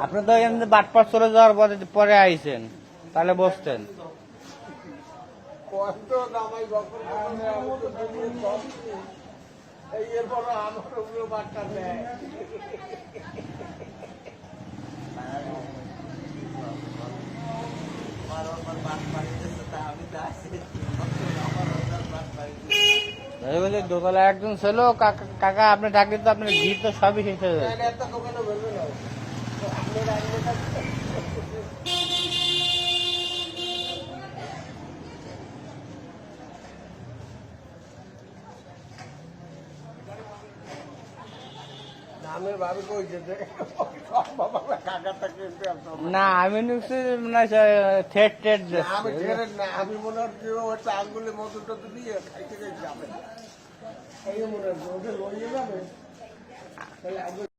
আপনি তো এখান থেকে বাটপার চলে যাওয়ার পরে আইছেন, তাহলে বসতেন। দোতলা একজন ছিল, কাকা আপনি ডাকলে তো আপনার ভিড় তো সবই শেষ হয়ে যায়। না আমি নিচ্ছি আমি মনে হচ্ছে আঙ্গুলে মধুটা দিয়ে খাইতে যাবেন এই মনে হচ্ছে ওদের লইয়ে যাবে।